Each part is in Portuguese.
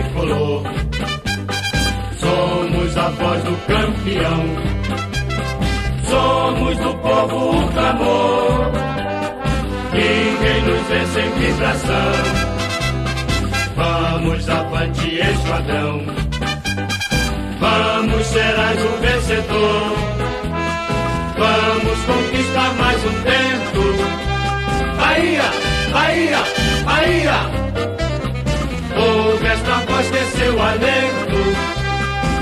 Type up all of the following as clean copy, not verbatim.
tricolor. Somos a voz do campeão, somos do povo o clamor. Ninguém nos vê sem vibração. Vamos avante, esquadrão. Vamos, serás o vencedor. Vamos conquistar mais um tempo. Bahia, Bahia, Bahia. Ouve esta voz que é seu alento.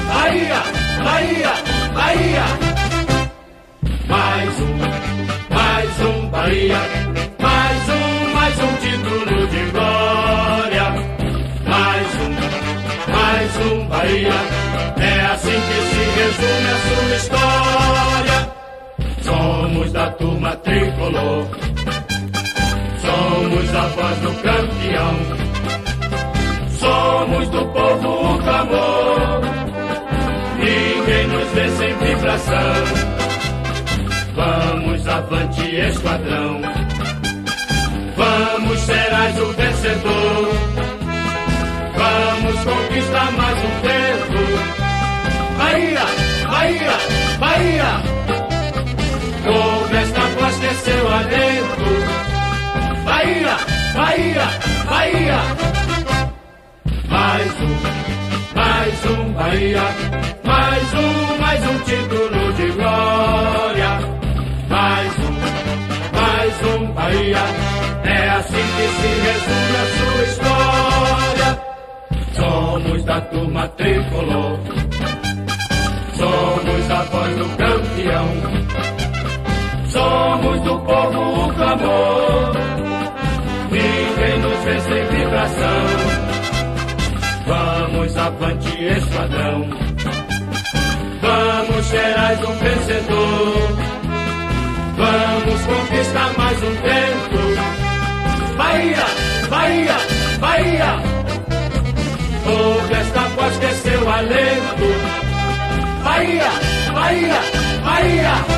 Bahia, Bahia, Bahia. Mais um Bahia. Mais um título de glória. Mais um Bahia. É assim que se resume a sua história. Somos da turma tricolor. Somos a voz do campeão. Somos do povo o clamor. Ninguém nos vê sem vibração. Vamos avante, esquadrão. Vamos, serás o vencedor. Vamos conquistar mais um tempo. Bahia, Bahia, Bahia. Ouve esta voz que é seu alento. Bahia, Bahia, Bahia. Mais um Bahia. Mais um título de glória. Mais um Bahia. É assim que se resume a sua história. Somos da turma tricolor. Somos a voz do campeão. Somos do povo o clamor. Ninguém nos vê sem vibração. Vamos avante, esquadrão. Vamos, serás um vencedor. Vamos conquistar mais um tempo. Bahia, Bahia, Bahia. Ouve esta voz que é seu alento. Bahia, Bahia, Bahia.